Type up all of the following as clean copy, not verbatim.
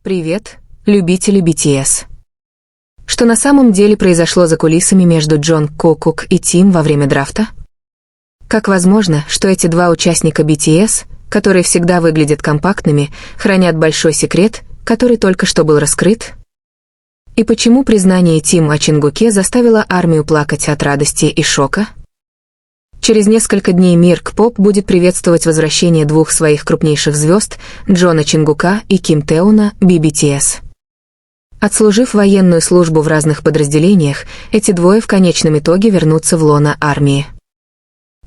Привет, любители BTS. Что на самом деле произошло за кулисами между Джон Кукук и Тим во время драфта? Как возможно, что эти два участника BTS, которые всегда выглядят компактными, хранят большой секрет, который только что был раскрыт? И почему признание Тим о Чингуке заставило армию плакать от радости и шока? Через несколько дней мир К-поп будет приветствовать возвращение двух своих крупнейших звезд, Джона Чингука и Ким Теуна, BTS. Отслужив военную службу в разных подразделениях, эти двое в конечном итоге вернутся в лоно армии.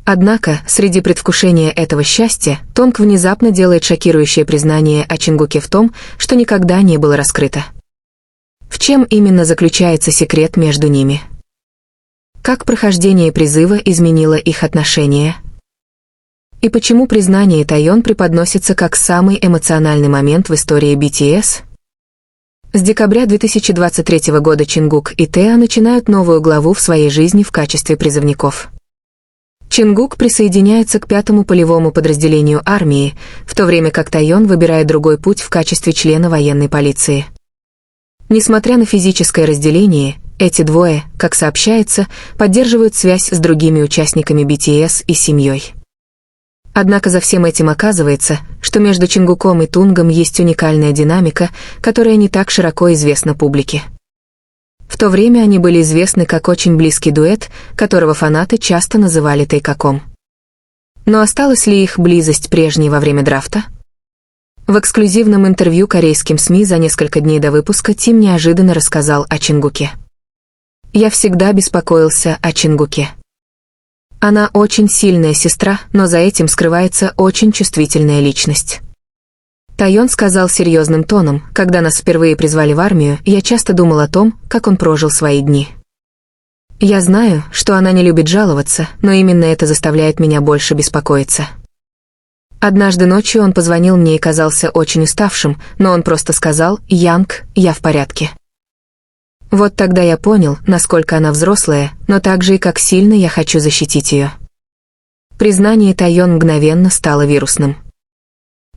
Однако, среди предвкушения этого счастья, Тонг внезапно делает шокирующее признание о Чингуке в том, что никогда не было раскрыто. В чем именно заключается секрет между ними? Как прохождение призыва изменило их отношения? И почему признание Тайон преподносится как самый эмоциональный момент в истории BTS? С декабря 2023 года Чингук и Теа начинают новую главу в своей жизни в качестве призывников. Чингук присоединяется к 5-му полевому подразделению армии, в то время как Тайон выбирает другой путь в качестве члена военной полиции. Несмотря на физическое разделение, эти двое, как сообщается, поддерживают связь с другими участниками BTS и семьей. Однако за всем этим оказывается, что между Чингуком и Тунгом есть уникальная динамика, которая не так широко известна публике. В то время они были известны как очень близкий дуэт, которого фанаты часто называли тайкаком. Но осталась ли их близость прежней во время драфта? В эксклюзивном интервью корейским СМИ за несколько дней до выпуска Тим неожиданно рассказал о Чингуке. «Я всегда беспокоился о Чингуке. Она очень сильная сестра, но за этим скрывается очень чувствительная личность». Тайон сказал серьезным тоном: «Когда нас впервые призвали в армию, я часто думал о том, как он прожил свои дни. Я знаю, что она не любит жаловаться, но именно это заставляет меня больше беспокоиться. Однажды ночью он позвонил мне и казался очень уставшим, но он просто сказал: «Янг, я в порядке». Вот тогда я понял, насколько она взрослая, но также и как сильно я хочу защитить ее». Признание Тайон мгновенно стало вирусным.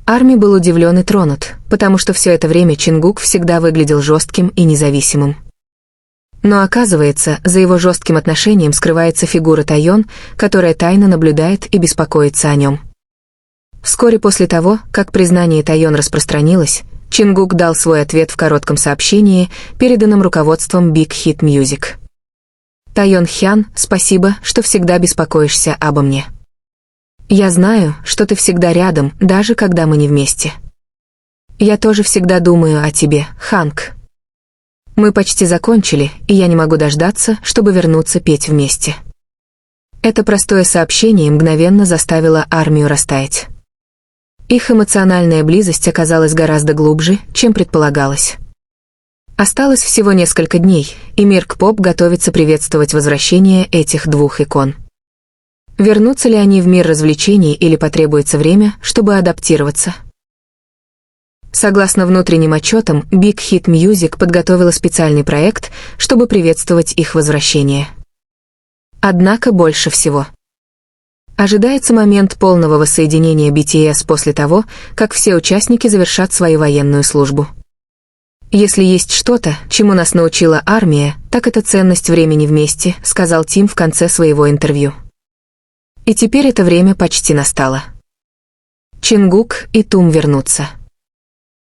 Арми был удивлен и тронут, потому что все это время Чингук всегда выглядел жестким и независимым. Но оказывается, за его жестким отношением скрывается фигура Тайон, которая тайно наблюдает и беспокоится о нем. Вскоре после того, как признание Тайон распространилось, Чингук дал свой ответ в коротком сообщении, переданном руководством Big Hit Music. «Тайон Хян, спасибо, что всегда беспокоишься обо мне. Я знаю, что ты всегда рядом, даже когда мы не вместе. Я тоже всегда думаю о тебе, Ханг. Мы почти закончили, и я не могу дождаться, чтобы вернуться петь вместе». Это простое сообщение мгновенно заставило армию растаять. Их эмоциональная близость оказалась гораздо глубже, чем предполагалось. Осталось всего несколько дней, и мир К-поп готовится приветствовать возвращение этих двух икон. Вернутся ли они в мир развлечений или потребуется время, чтобы адаптироваться? Согласно внутренним отчетам, Big Hit Music подготовила специальный проект, чтобы приветствовать их возвращение. Однако больше всего ожидается момент полного воссоединения BTS после того, как все участники завершат свою военную службу. «Если есть что-то, чему нас научила армия, так это ценность времени вместе», сказал Тим в конце своего интервью. И теперь это время почти настало. Чингук и Тум вернутся.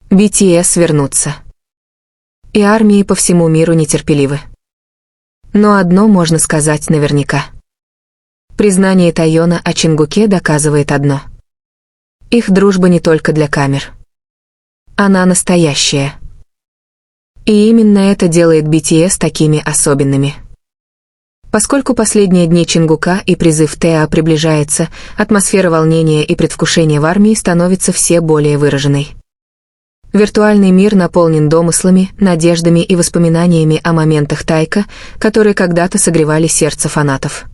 BTS вернутся. И армии по всему миру нетерпеливы. Но одно можно сказать наверняка. Признание Тайона о Чингуке доказывает одно. Их дружба не только для камер. Она настоящая. И именно это делает BTS такими особенными. Поскольку последние дни Чингука и призыв Теа приближается, атмосфера волнения и предвкушения в армии становится все более выраженной. Виртуальный мир наполнен домыслами, надеждами и воспоминаниями о моментах Тайка, которые когда-то согревали сердце фанатов.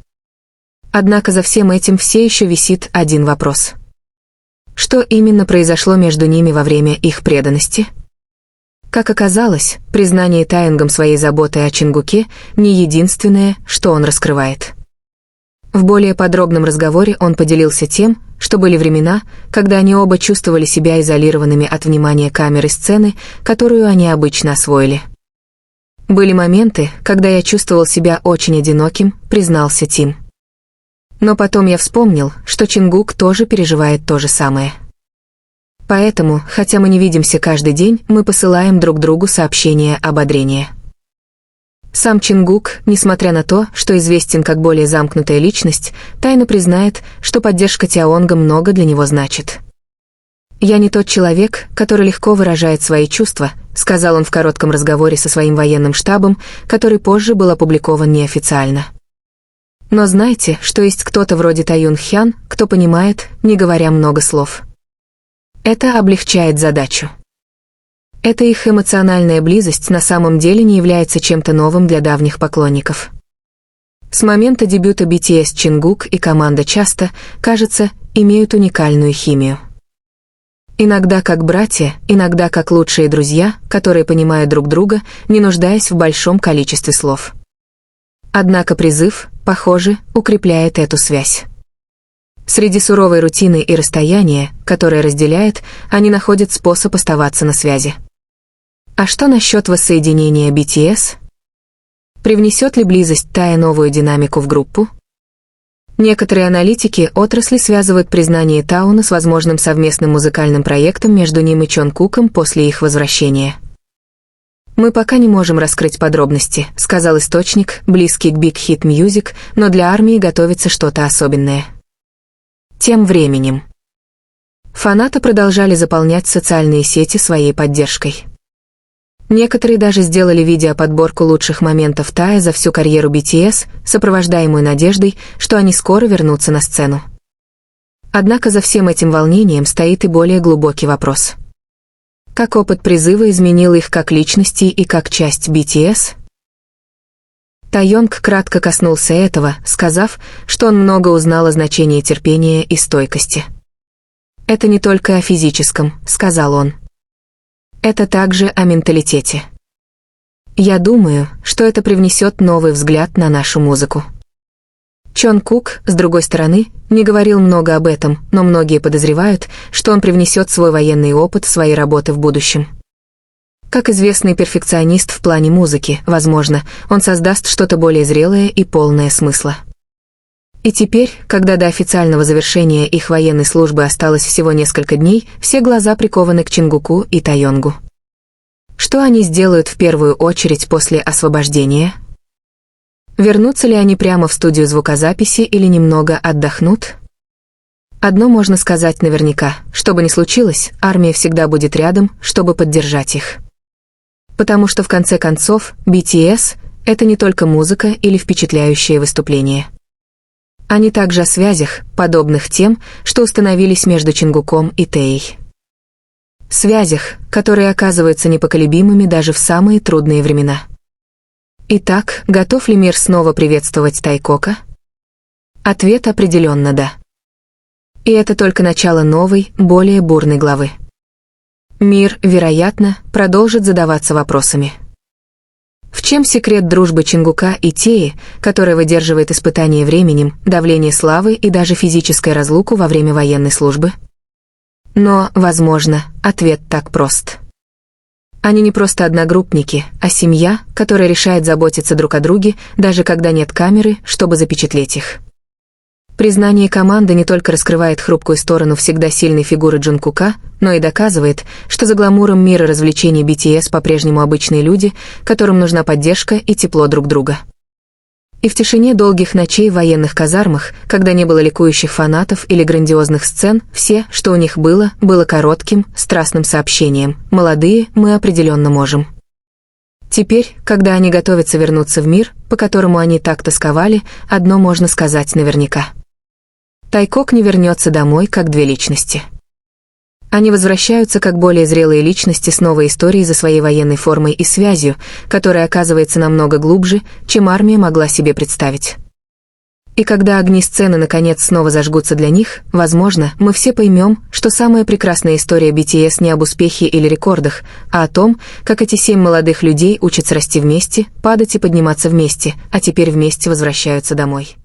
Однако за всем этим все еще висит один вопрос. Что именно произошло между ними во время их преданности? Как оказалось, признание Тайонгом своей заботы о Чингуке не единственное, что он раскрывает. В более подробном разговоре он поделился тем, что были времена, когда они оба чувствовали себя изолированными от внимания камеры сцены, которую они обычно освоили. «Были моменты, когда я чувствовал себя очень одиноким», — признался Тим. Но потом я вспомнил, что Чингук тоже переживает то же самое. Поэтому, хотя мы не видимся каждый день, мы посылаем друг другу сообщения ободрения. Сам Чингук, несмотря на то, что известен как более замкнутая личность, тайно признает, что поддержка Тяонга много для него значит. «Я не тот человек, который легко выражает свои чувства», сказал он в коротком разговоре со своим военным штабом, который позже был опубликован неофициально. «Но знайте, что есть кто-то вроде Таюн Хян, кто понимает, не говоря много слов. Это облегчает задачу». Эта их эмоциональная близость на самом деле не является чем-то новым для давних поклонников. С момента дебюта BTS Чингук и команда часто, кажется, имеют уникальную химию. Иногда как братья, иногда как лучшие друзья, которые понимают друг друга, не нуждаясь в большом количестве слов. Однако призыв, похоже, укрепляет эту связь. Среди суровой рутины и расстояния, которое разделяет, они находят способ оставаться на связи. А что насчет воссоединения BTS? Привнесет ли близость Тая новую динамику в группу? Некоторые аналитики отрасли связывают признание Тауна с возможным совместным музыкальным проектом между ним и Чонкуком после их возвращения. «Мы пока не можем раскрыть подробности», — сказал источник, близкий к Big Hit Music, но для армии готовится что-то особенное. Тем временем фанаты продолжали заполнять социальные сети своей поддержкой. Некоторые даже сделали видеоподборку лучших моментов Тая за всю карьеру BTS, сопровождаемую надеждой, что они скоро вернутся на сцену. Однако за всем этим волнением стоит и более глубокий вопрос. Как опыт призыва изменил их как личности и как часть BTS? Тайонг кратко коснулся этого, сказав, что он много узнал о значении терпения и стойкости. «Это не только о физическом», — сказал он. «Это также о менталитете. Я думаю, что это привнесет новый взгляд на нашу музыку». Чонкук, с другой стороны, не говорил много об этом, но многие подозревают, что он привнесет свой военный опыт в свои работы в будущем. Как известный перфекционист в плане музыки, возможно, он создаст что-то более зрелое и полное смысла. И теперь, когда до официального завершения их военной службы осталось всего несколько дней, все глаза прикованы к Чингуку и Тайонгу. Что они сделают в первую очередь после освобождения? Вернутся ли они прямо в студию звукозаписи или немного отдохнут? Одно можно сказать наверняка: что бы ни случилось, армия всегда будет рядом, чтобы поддержать их. Потому что в конце концов, BTS — это не только музыка или впечатляющее выступление. Они также о связях, подобных тем, что установились между Чингуком и Тэей. Связях, которые оказываются непоколебимыми даже в самые трудные времена. Итак, готов ли мир снова приветствовать Тайкока? Ответ определенно да. И это только начало новой, более бурной главы. Мир, вероятно, продолжит задаваться вопросами. В чем секрет дружбы Чингука и Тэи, которая выдерживает испытания временем, давление славы и даже физическую разлуку во время военной службы? Но, возможно, ответ так прост. Они не просто одногруппники, а семья, которая решает заботиться друг о друге, даже когда нет камеры, чтобы запечатлеть их. Признание команды не только раскрывает хрупкую сторону всегда сильной фигуры Джункука, но и доказывает, что за гламуром мира развлечений BTS по-прежнему обычные люди, которым нужна поддержка и тепло друг друга. И в тишине долгих ночей в военных казармах, когда не было ликующих фанатов или грандиозных сцен, все, что у них было коротким, страстным сообщением: «Молодые, мы определенно можем». Теперь, когда они готовятся вернуться в мир, по которому они так тосковали, одно можно сказать наверняка. Тайкок не вернется домой как две личности. Они возвращаются как более зрелые личности с новой историей за своей военной формой и связью, которая оказывается намного глубже, чем армия могла себе представить. И когда огни сцены наконец снова зажгутся для них, возможно, мы все поймем, что самая прекрасная история BTS не об успехе или рекордах, а о том, как эти 7 молодых людей учатся расти вместе, падать и подниматься вместе, а теперь вместе возвращаются домой.